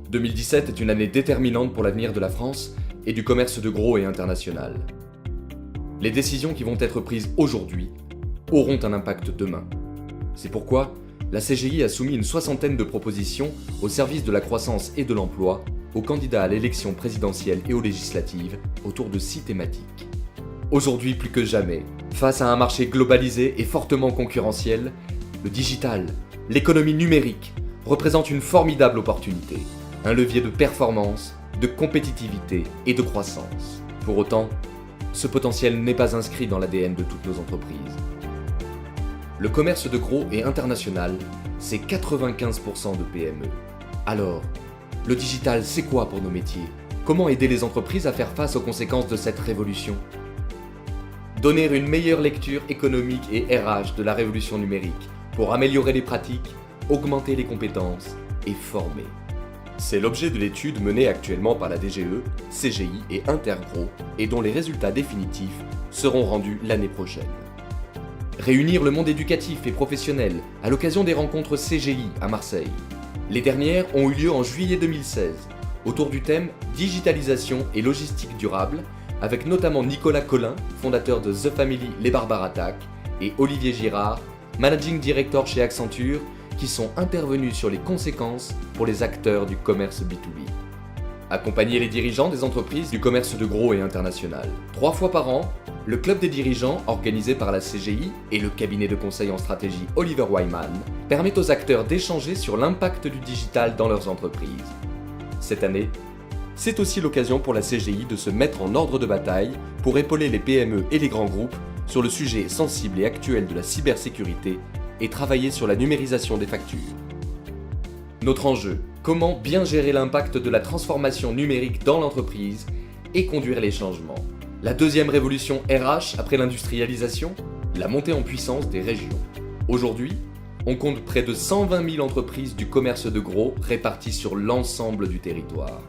2017 est une année déterminante pour l'avenir de la France et du commerce de gros et international. Les décisions qui vont être prises aujourd'hui auront un impact demain. C'est pourquoi la CGI a soumis une soixantaine de propositions au service de la croissance et de l'emploi aux candidats à l'élection présidentielle et aux législatives autour de 6 thématiques. Aujourd'hui plus que jamais, face à un marché globalisé et fortement concurrentiel, le digital, l'économie numérique, représente une formidable opportunité, un levier de performance, de compétitivité et de croissance. Pour autant, ce potentiel n'est pas inscrit dans l'ADN de toutes nos entreprises. Le commerce de gros et international, c'est 95% de PME. Alors, le digital, c'est quoi pour nos métiers? Comment aider les entreprises à faire face aux conséquences de cette révolution? Donner une meilleure lecture économique et RH de la révolution numérique pour améliorer les pratiques, augmenter les compétences et former. C'est l'objet de l'étude menée actuellement par la DGE, CGI et Intergros et dont les résultats définitifs seront rendus l'année prochaine. Réunir le monde éducatif et professionnel à l'occasion des rencontres CGI à Marseille. Les dernières ont eu lieu en juillet 2016, autour du thème « Digitalisation et logistique durable » avec notamment Nicolas Collin, fondateur de The Family Les Barbares Attaques, et Olivier Girard, Managing Director chez Accenture, qui sont intervenus sur les conséquences pour les acteurs du commerce B2B. Accompagner les dirigeants des entreprises du commerce de gros et international. 3 fois par an, le club des dirigeants, organisé par la CGI et le cabinet de conseil en stratégie Oliver Wyman, permet aux acteurs d'échanger sur l'impact du digital dans leurs entreprises. Cette année, c'est aussi l'occasion pour la CGI de se mettre en ordre de bataille pour épauler les PME et les grands groupes sur le sujet sensible et actuel de la cybersécurité et travailler sur la numérisation des factures. Notre enjeu, comment bien gérer l'impact de la transformation numérique dans l'entreprise et conduire les changements. La deuxième révolution RH après l'industrialisation, la montée en puissance des régions. Aujourd'hui, on compte près de 120 000 entreprises du commerce de gros réparties sur l'ensemble du territoire.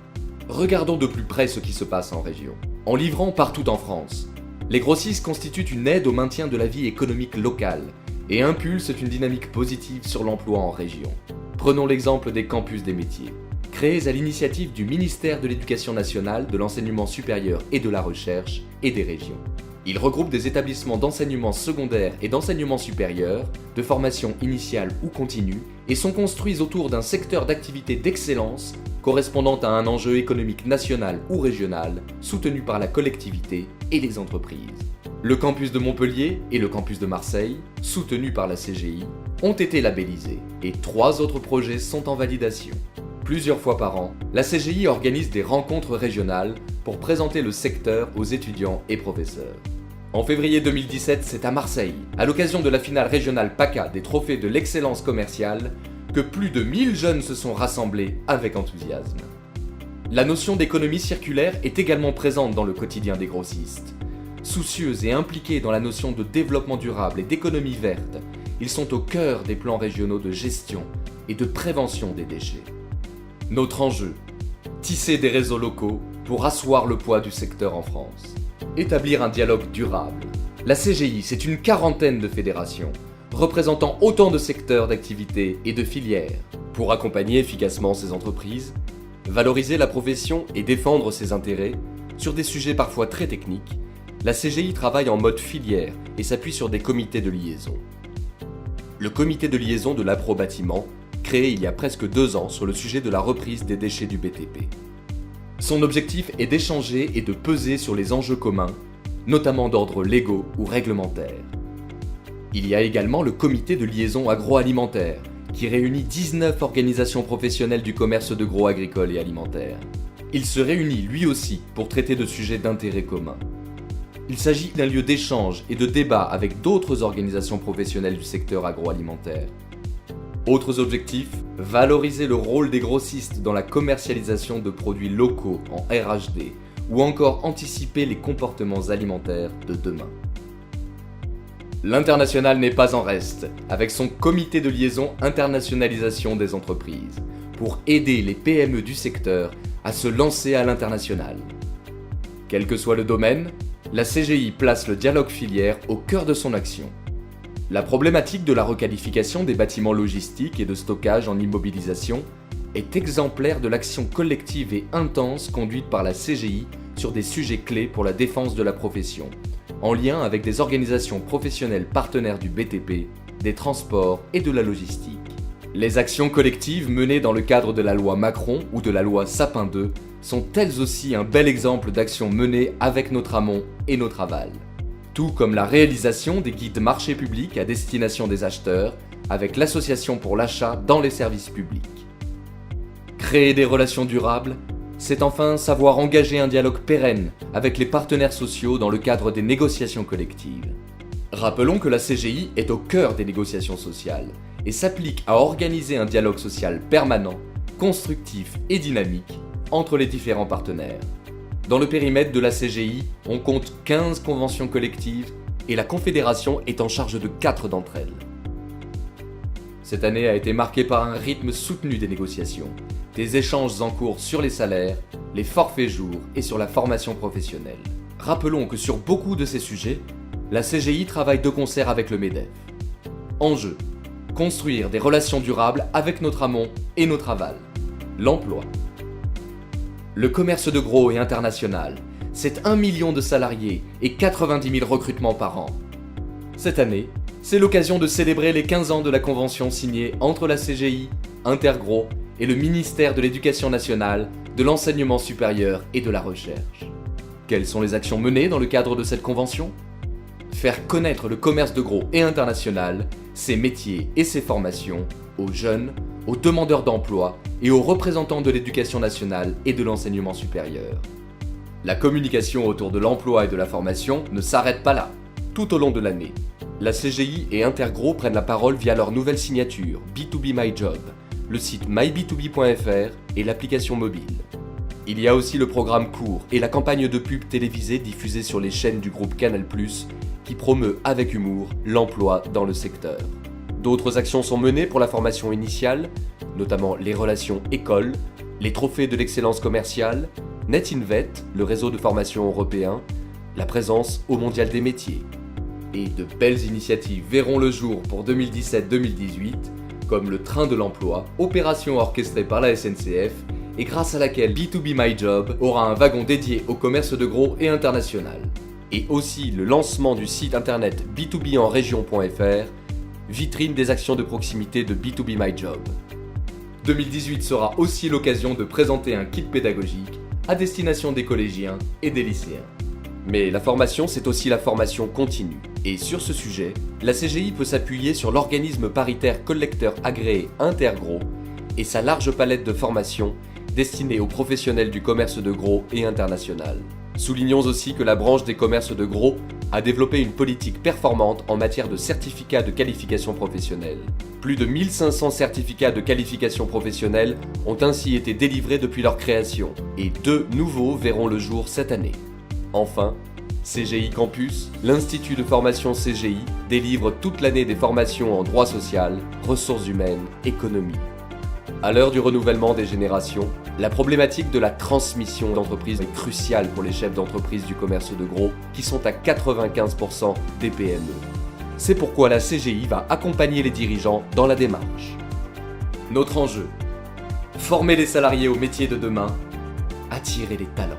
Regardons de plus près ce qui se passe en région. En livrant partout en France, les grossistes constituent une aide au maintien de la vie économique locale et impulsent une dynamique positive sur l'emploi en région. Prenons l'exemple des campus des métiers. Créés à l'initiative du ministère de l'Éducation nationale, de l'enseignement supérieur et de la recherche et des régions. Ils regroupent des établissements d'enseignement secondaire et d'enseignement supérieur, de formation initiale ou continue, et sont construits autour d'un secteur d'activité d'excellence correspondant à un enjeu économique national ou régional, soutenu par la collectivité et les entreprises. Le campus de Montpellier et le campus de Marseille, soutenus par la CGI, ont été labellisés et 3 autres projets sont en validation. Plusieurs fois par an, la CGI organise des rencontres régionales pour présenter le secteur aux étudiants et professeurs. En février 2017, c'est à Marseille, à l'occasion de la finale régionale PACA des trophées de l'excellence commerciale, que plus de 1000 jeunes se sont rassemblés avec enthousiasme. La notion d'économie circulaire est également présente dans le quotidien des grossistes. Soucieux et impliqués dans la notion de développement durable et d'économie verte, ils sont au cœur des plans régionaux de gestion et de prévention des déchets. Notre enjeu, tisser des réseaux locaux pour asseoir le poids du secteur en France. Établir un dialogue durable. La CGI, c'est une quarantaine de fédérations, représentant autant de secteurs d'activité et de filières. Pour accompagner efficacement ces entreprises, valoriser la profession et défendre ses intérêts, sur des sujets parfois très techniques, la CGI travaille en mode filière et s'appuie sur des comités de liaison. Le comité de liaison de l'Apro-Bâtiment, créé il y a presque 2 ans sur le sujet de la reprise des déchets du BTP. Son objectif est d'échanger et de peser sur les enjeux communs, notamment d'ordre légaux ou réglementaires. Il y a également le comité de liaison agroalimentaire, qui réunit 19 organisations professionnelles du commerce de gros agricole et alimentaire. Il se réunit lui aussi pour traiter de sujets d'intérêt commun. Il s'agit d'un lieu d'échange et de débat avec d'autres organisations professionnelles du secteur agroalimentaire. Autres objectifs, valoriser le rôle des grossistes dans la commercialisation de produits locaux en RHD ou encore anticiper les comportements alimentaires de demain. L'international n'est pas en reste, avec son comité de liaison internationalisation des entreprises, pour aider les PME du secteur à se lancer à l'international. Quel que soit le domaine, la CGI place le dialogue filière au cœur de son action. La problématique de la requalification des bâtiments logistiques et de stockage en immobilisation est exemplaire de l'action collective et intense conduite par la CGI sur des sujets clés pour la défense de la profession, en lien avec des organisations professionnelles partenaires du BTP, des transports et de la logistique. Les actions collectives menées dans le cadre de la loi Macron ou de la loi Sapin 2 sont elles aussi un bel exemple d'actions menées avec notre amont et notre aval. Tout comme la réalisation des guides marchés publics à destination des acheteurs avec l'association pour l'achat dans les services publics. Créer des relations durables, c'est enfin savoir engager un dialogue pérenne avec les partenaires sociaux dans le cadre des négociations collectives. Rappelons que la CGI est au cœur des négociations sociales et s'applique à organiser un dialogue social permanent, constructif et dynamique entre les différents partenaires. Dans le périmètre de la CGI, on compte 15 conventions collectives et la Confédération est en charge de 4 d'entre elles. Cette année a été marquée par un rythme soutenu des négociations, des échanges en cours sur les salaires, les forfaits jours et sur la formation professionnelle. Rappelons que sur beaucoup de ces sujets, la CGI travaille de concert avec le MEDEF. Enjeu: construire des relations durables avec notre amont et notre aval. L'emploi. Le commerce de gros et international, c'est 1 million de salariés et 90 000 recrutements par an. Cette année, c'est l'occasion de célébrer les 15 ans de la convention signée entre la CGI, Intergros et le ministère de l'Éducation nationale, de l'enseignement supérieur et de la recherche. Quelles sont les actions menées dans le cadre de cette convention ? Faire connaître le commerce de gros et international, ses métiers et ses formations, aux jeunes, aux demandeurs d'emploi et aux représentants de l'éducation nationale et de l'enseignement supérieur. La communication autour de l'emploi et de la formation ne s'arrête pas là. Tout au long de l'année, la CGI et Intergros prennent la parole via leur nouvelle signature B2B My Job, le site myb2b.fr et l'application mobile. Il y a aussi le programme court et la campagne de pub télévisée diffusée sur les chaînes du groupe Canal+, qui promeut avec humour l'emploi dans le secteur. D'autres actions sont menées pour la formation initiale, notamment les relations écoles, les trophées de l'excellence commerciale, NetInvet, le réseau de formation européen, la présence au Mondial des métiers. Et de belles initiatives verront le jour pour 2017-2018, comme le Train de l'emploi, opération orchestrée par la SNCF, et grâce à laquelle B2B My Job aura un wagon dédié au commerce de gros et international. Et aussi le lancement du site internet b2benregion.fr, vitrine des actions de proximité de B2B My Job. 2018 sera aussi l'occasion de présenter un kit pédagogique à destination des collégiens et des lycéens. Mais la formation, c'est aussi la formation continue. Et sur ce sujet, la CGI peut s'appuyer sur l'organisme paritaire collecteur agréé Intergros et sa large palette de formations destinée aux professionnels du commerce de gros et international. Soulignons aussi que la branche des commerces de gros a développé une politique performante en matière de certificats de qualification professionnelle. Plus de 1500 certificats de qualification professionnelle ont ainsi été délivrés depuis leur création, et 2 nouveaux verront le jour cette année. Enfin, CGI Campus, l'Institut de formation CGI, délivre toute l'année des formations en droit social, ressources humaines, économie. À l'heure du renouvellement des générations, la problématique de la transmission d'entreprise est cruciale pour les chefs d'entreprise du commerce de gros, qui sont à 95% des PME. C'est pourquoi la CGI va accompagner les dirigeants dans la démarche. Notre enjeu: former les salariés aux métiers de demain, attirer les talents.